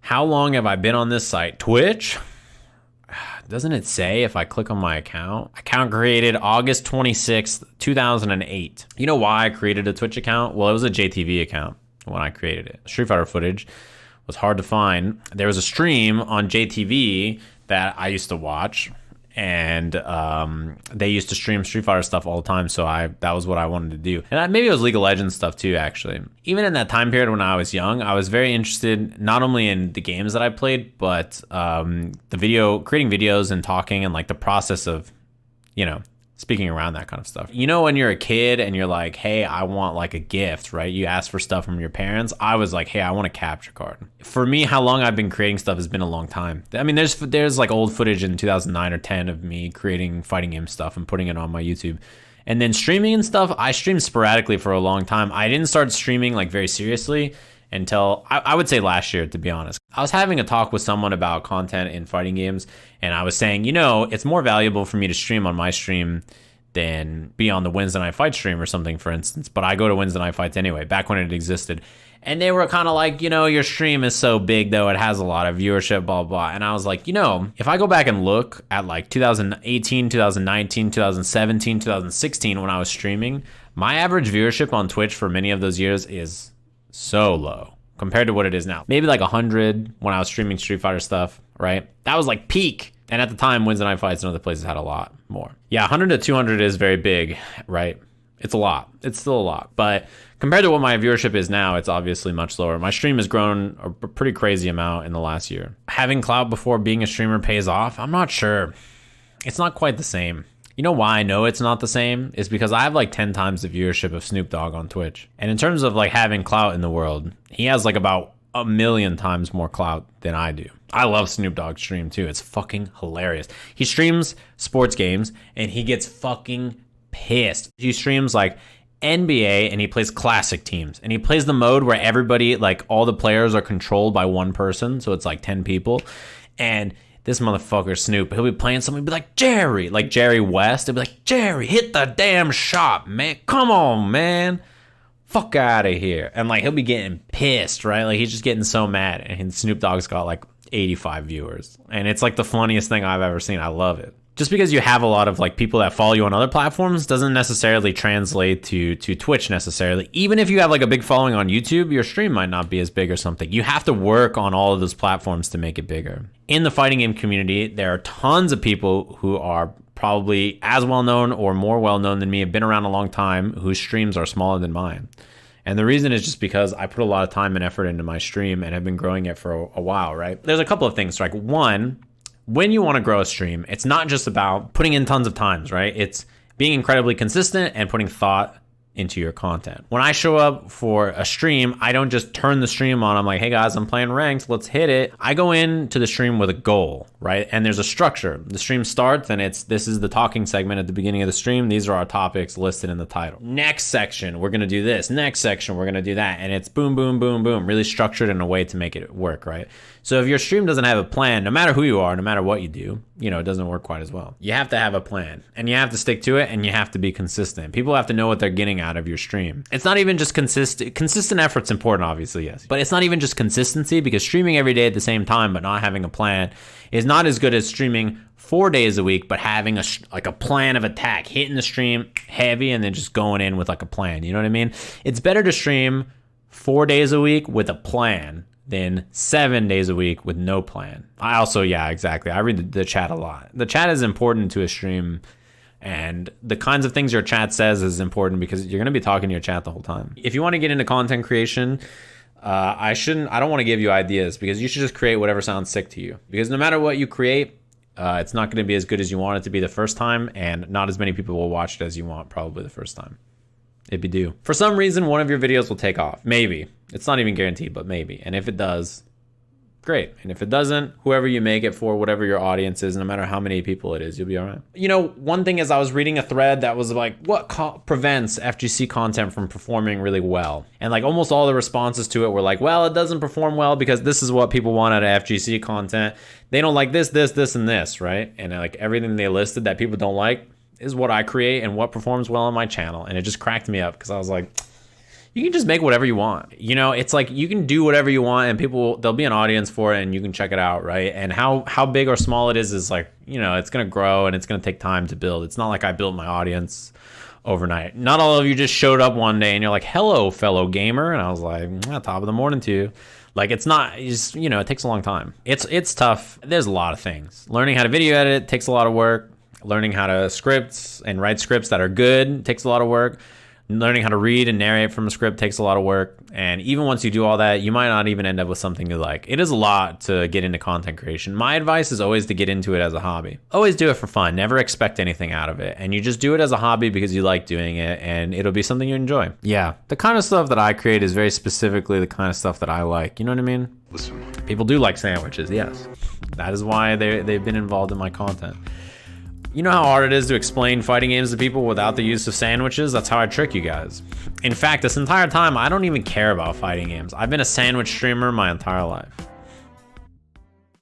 How long have I been on this site? Twitch? Doesn't it say if I click on my account? Account created August 26th, 2008. You know why I created a Twitch account? Well, it was a JTV account when I created it. Street Fighter footage was hard to find. There was a stream on JTV that I used to watch, and they used to stream Street Fighter stuff all the time, so that was what I wanted to do. And maybe it was League of Legends stuff too, actually. Even in that time period when I was young, I was very interested not only in the games that I played, but creating videos and talking, and like the process of, speaking around that kind of stuff. When you're a kid and you're like, hey, I want like a gift, right? You ask for stuff from your parents. I was like, hey, I want a capture card. For me, how long I've been creating stuff has been a long time. I mean, there's like old footage in 2009 or 10 of me creating fighting game stuff and putting it on my YouTube. And then streaming and stuff, I streamed sporadically for a long time. I didn't start streaming like very seriously until I would say last year, to be honest. I was having a talk with someone about content in fighting games, and I was saying, it's more valuable for me to stream on my stream than be on the Wednesday Night Fight stream or something, for instance. But I go to Wednesday Night Fights anyway, back when it existed. And they were kind of like, your stream is so big, though, it has a lot of viewership, blah, blah. And I was like, if I go back and look at like 2018, 2019, 2017, 2016, when I was streaming, my average viewership on Twitch for many of those years is so low compared to what it is now. Maybe like 100 when I was streaming Street Fighter stuff, right? That was like peak. And at the time, Wednesday Night Fights and other places had a lot more. Yeah, 100 to 200 is very big, right? It's a lot. It's still a lot. But compared to what my viewership is now, it's obviously much lower. My stream has grown a pretty crazy amount in the last year. Having clout before being a streamer pays off? I'm not sure. It's not quite the same. You know why I know it's not the same? Is because I have like 10 times the viewership of Snoop Dogg on Twitch. And in terms of like having clout in the world, he has like about 1,000,000 times more clout than I do. I love Snoop Dogg's stream too. It's fucking hilarious. He streams sports games and he gets fucking pissed. He streams like NBA and he plays classic teams. And he plays the mode where everybody, like all the players are controlled by one person. So it's like 10 people. And this motherfucker, Snoop, he'll be playing something, he'll be like, Jerry West. He'll be like, Jerry, hit the damn shot, man. Come on, man. Fuck out of here. And like, he'll be getting pissed, right? Like, he's just getting so mad. And Snoop Dogg's got like 85 viewers. And it's like the funniest thing I've ever seen. I love it. Just because you have a lot of like people that follow you on other platforms doesn't necessarily translate to Twitch necessarily. Even if you have like a big following on YouTube, your stream might not be as big or something. You have to work on all of those platforms to make it bigger. In the fighting game community, there are tons of people who are probably as well known or more well known than me, have been around a long time, whose streams are smaller than mine. And the reason is just because I put a lot of time and effort into my stream and have been growing it for a while, right? There's a couple of things, like one, when you want to grow a stream, it's not just about putting in tons of times, right? It's being incredibly consistent and putting thought into your content. When I show up for a stream, I don't just turn the stream on. I'm like, hey guys, I'm playing ranked, let's hit it. I go into the stream with a goal, right? And there's a structure. The stream starts and this is the talking segment at the beginning of the stream. These are our topics listed in the title. Next section, we're gonna do this. Next section, we're gonna do that. And it's boom, boom, boom, boom, really structured in a way to make it work, right? So if your stream doesn't have a plan, no matter who you are, no matter what you do, it doesn't work quite as well. You have to have a plan and you have to stick to it and you have to be consistent. People have to know what they're getting out of your stream. It's not even just consistent effort's important, obviously, yes. But it's not even just consistency, because streaming every day at the same time but not having a plan is not as good as streaming 4 days a week but having a plan of attack, hitting the stream heavy and then just going in with like a plan. You know what I mean? It's better to stream 4 days a week with a plan than 7 days a week with no plan. I also, yeah, exactly. I read the chat a lot. The chat is important to a stream, and the kinds of things your chat says is important because you're going to be talking to your chat the whole time. If you want to get into content creation, I don't want to give you ideas, because you should just create whatever sounds sick to you. Because no matter what you create, it's not going to be as good as you want it to be the first time, and not as many people will watch it as you want probably the first time. It'd be due. For some reason, one of your videos will take off. Maybe. It's not even guaranteed, but maybe. And if it does, great. And if it doesn't, whoever you make it for, whatever your audience is, no matter how many people it is, you'll be all right. One thing is, I was reading a thread that was like, what prevents FGC content from performing really well? And like almost all the responses to it were like, well, it doesn't perform well because this is what people want out of FGC content. They don't like this, this, this, and this, right? And like everything they listed that people don't like is what I create and what performs well on my channel. And it just cracked me up, because I was like, you can just make whatever you want. You know, it's like you can do whatever you want and there'll be an audience for it and you can check it out, right? And how big or small it is like, you know, it's going to grow and it's going to take time to build. It's not like I built my audience overnight. Not all of you just showed up one day and you're like, hello, fellow gamer. And I was like, top of the morning to you. Like, it's not, it's, you know, it takes a long time. It's tough. There's a lot of things. Learning how to video edit takes a lot of work. Learning how to script and write scripts that are good takes a lot of work. Learning how to read and narrate from a script takes a lot of work. And even once you do all that, you might not even end up with something you like. It is a lot to get into content creation. My advice is always to get into it as a hobby. Always do it for fun. Never expect anything out of it. And you just do it as a hobby because you like doing it and it'll be something you enjoy. Yeah, the kind of stuff that I create is very specifically the kind of stuff that I like. You know what I mean? Listen. People do like sandwiches, yes. That is why they've been involved in my content. You know how hard it is to explain fighting games to people without the use of sandwiches? That's how I trick you guys. In fact, this entire time, I don't even care about fighting games. I've been a sandwich streamer my entire life.